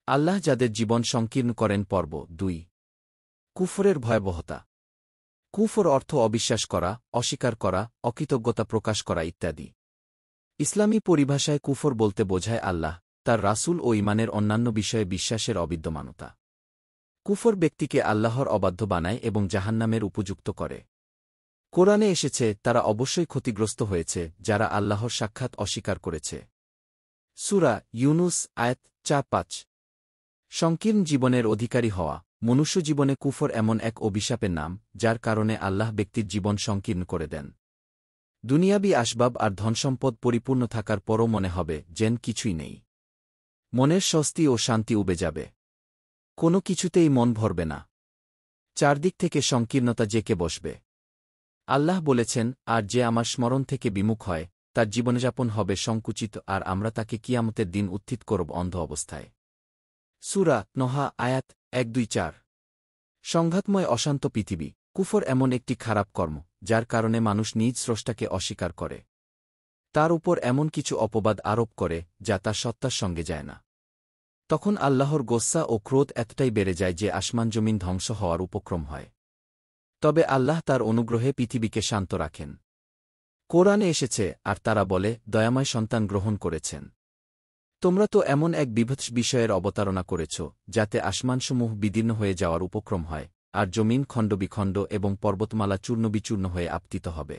আল্লাহ যাদের জীবন সংকীর্ণ করেন। পর্ব ২। কুফরের ভয়াবহতা। কুফর অর্থ অবিশ্বাস করা, অস্বীকার করা, অকৃতজ্ঞতা প্রকাশ করা ইত্যাদি। ইসলামী পরিভাষায় কুফর বলতে বোঝায় আল্লাহ, তার রাসূল ও ঈমানের অন্যান্য বিষয়ে বিশ্বাসের অবিদ্যমানতা। কুফর ব্যক্তিকে আল্লাহর অবাধ্য বানায় এবং জাহান্নামের উপযুক্ত করে। কোরআনে এসেছে, তারা অবশ্যই ক্ষতিগ্রস্ত হয়েছে যারা আল্লাহর সাক্ষাৎ অস্বীকার করেছে। সূরা ইউনুস আয়াত ৪-৫। সংকীর্ণ জীবনের অধিকারী হওয়া। মনুষ্য জীবনে কুফর এমন এক অভিশাপের নাম, যার কারণে আল্লাহ ব্যক্তির জীবন সংকীর্ণ করে দেন। দুনিয়াবী আসবাব আর ধনসম্পদ পরিপূর্ণ থাকার পরও মনে হবে যেন কিছুই নেই। মনের স্বস্তি ও শান্তি উবে যাবে। কোনো কিছুতেই মন ভরবে না। চারদিক থেকে সংকীর্ণতা জেঁকে বসবে। আল্লাহ বলেছেন, আর যে আমার স্মরণ থেকে বিমুখ হয় তার জীবনযাপন হবে সংকুচিত, আর আমরা তাকে কিয়ামতের দিন উত্থিত করব অন্ধ অবস্থায়। সূরা নহা আয়াত ১-২-৪। সংঘাতময় অশান্ত পৃথিবী। কুফর এমন একটি খারাপ কর্ম, যার কারণে মানুষ নিজ স্রষ্টাকে অস্বীকার করে। তার উপর এমন কিছু অপবাদ আরোপ করে যা তার সত্তার সঙ্গে যায় না। তখন আল্লাহর গোস্সা ও ক্রোধ এতটাই বেড়ে যায় যে আসমান জমিন ধ্বংস হওয়ার উপক্রম হয়। তবে আল্লাহ তার অনুগ্রহে পৃথিবীকে শান্ত রাখেন। কোরআনে এসেছে, আর তারা বলে, দয়াময় সন্তান গ্রহণ করেছেন। তোমরা তো এমন এক বিভৎস বিষয়ের অবতারণা করেছ যাতে আসমানসমূহ বিদীর্ণ হয়ে যাওয়ার উপক্রম হয়, আর জমিন খণ্ডবিখণ্ড এবং পর্বতমালা চূর্ণবিচূর্ণ হয়ে আপতিত হবে।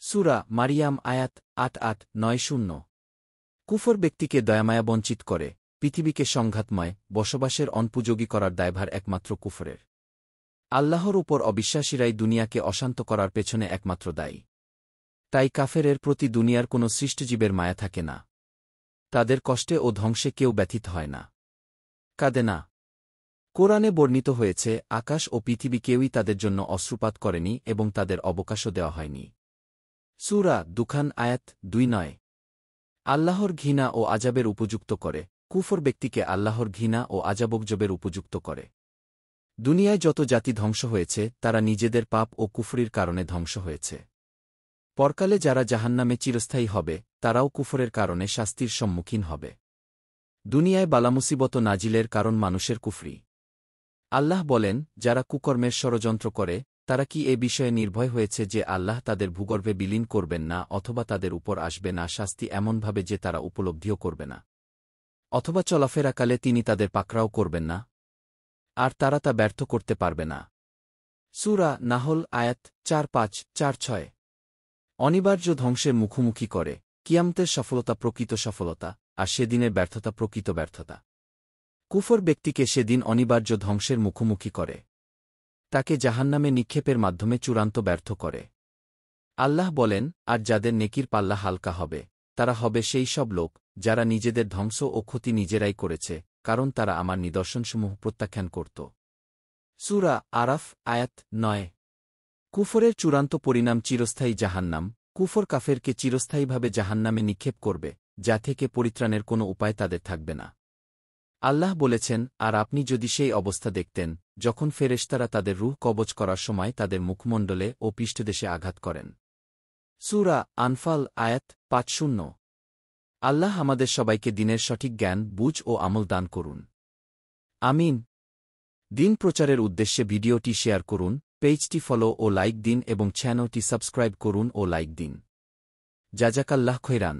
সূরা মারিয়াম আয়াত ৮-৮-৯-০। কুফর ব্যক্তিকে দয়ামায়া বঞ্চিত করে, পৃথিবীকে সংঘাতময়, বসবাসের অনুপযোগী করার দায়ভার একমাত্র কুফরের। আল্লাহর উপর অবিশ্বাসীরাই দুনিয়াকে অশান্ত করার পেছনে একমাত্র দায়ী। তাই কাফেরের প্রতি দুনিয়ার কোনো সৃষ্টজীবের মায়া থাকে না। তাদের কষ্টে ও ধ্বংসে কেউ ব্যথিত হয় না, কাঁদে না। কোরআনে বর্ণিত হয়েছে, আকাশ ও পৃথিবী কেউই তাদের জন্য অশ্রুপাত করেনি এবং তাদের অবকাশও দেওয়া হয়নি। সূরা দুখান আয়াত ২-৯। আল্লাহর ঘৃণা ও আযাবের উপযুক্ত করে। কুফর ব্যক্তিকে আল্লাহর ঘৃণা ও আযাবগজবের উপযুক্ত করে। দুনিয়ায় যত জাতি ধ্বংস হয়েছে তারা নিজেদের পাপ ও কুফরির কারণে ধ্বংস হয়েছে। পরকালে যারা জাহান্নামে চিরস্থায়ী হবে তারাও কুফরের কারণে শাস্তির সম্মুখীন হবে। দুনিয়ায় বালামুসিবত নাজিলের কারণ মানুষের কুফরি। আল্লাহ বলেন, যারা কুকর্মের ষড়যন্ত্র করে তারা কি এ বিষয়ে নির্ভয় হয়েছে যে আল্লাহ তাদের ভূগর্ভে বিলীন করবেন না, অথবা তাদের উপর আসবে না শাস্তি এমনভাবে যে তারা উপলব্ধিও করবে না, অথবা চলাফেরাকালে তিনি তাদের পাকড়াও করবেন না, আর তারা তা ব্যর্থ করতে পারবে না। সূরা নাহল আয়াত ৪-৫-৪-৬। অনিবার্য ধ্বংসের মুখোমুখি করে। কিয়ামতের সফলতা প্রকৃত সফলতা, আর সেদিনের ব্যর্থতা প্রকৃত ব্যর্থতা। কুফর ব্যক্তিকে সেদিন অনিবার্য ধ্বংসের মুখোমুখি করে। তাকে জাহান্নামে নিক্ষেপের মাধ্যমে চূড়ান্ত ব্যর্থ করে। আল্লাহ বলেন, আর যাদের নেকির পাল্লা হালকা হবে তারা হবে সেই সব লোক যারা নিজেদের ধ্বংস ও ক্ষতি নিজেরাই করেছে, কারণ তারা আমার নিদর্শনসমূহ প্রত্যাখ্যান করত। সূরা আরাফ আয়াত ৯। কুফরের চূড়ান্ত পরিণাম চিরস্থায়ী জাহান্নাম। কুফর কাফেরকে চিরস্থায়ীভাবে জাহান্নামে নিক্ষেপ করবে, যা থেকে পরিত্রাণের কোনো উপায় তাদের থাকবে না। আল্লাহ বলেছেন, আর আপনি যদি সেই অবস্থা দেখতেন যখন ফেরেশতারা তাদের রূহ কবজ করার সময় তাদের মুখমণ্ডলে ও পৃষ্ঠদেশে আঘাত করেন। সূরা আনফাল আয়াত ৫-০। আল্লাহ আমাদের সবাইকে দিনের সঠিক জ্ঞান, বুঝ ও আমল দান করুন। আমিন। দিন প্রচারের উদ্দেশ্যে ভিডিওটি শেয়ার করুন, পেজটি ফলো ও লাইক দিন এবং চ্যানেলটি সাবস্ক্রাইব করুন ও লাইক দিন। জাযাকাল্লাহ খৈরান।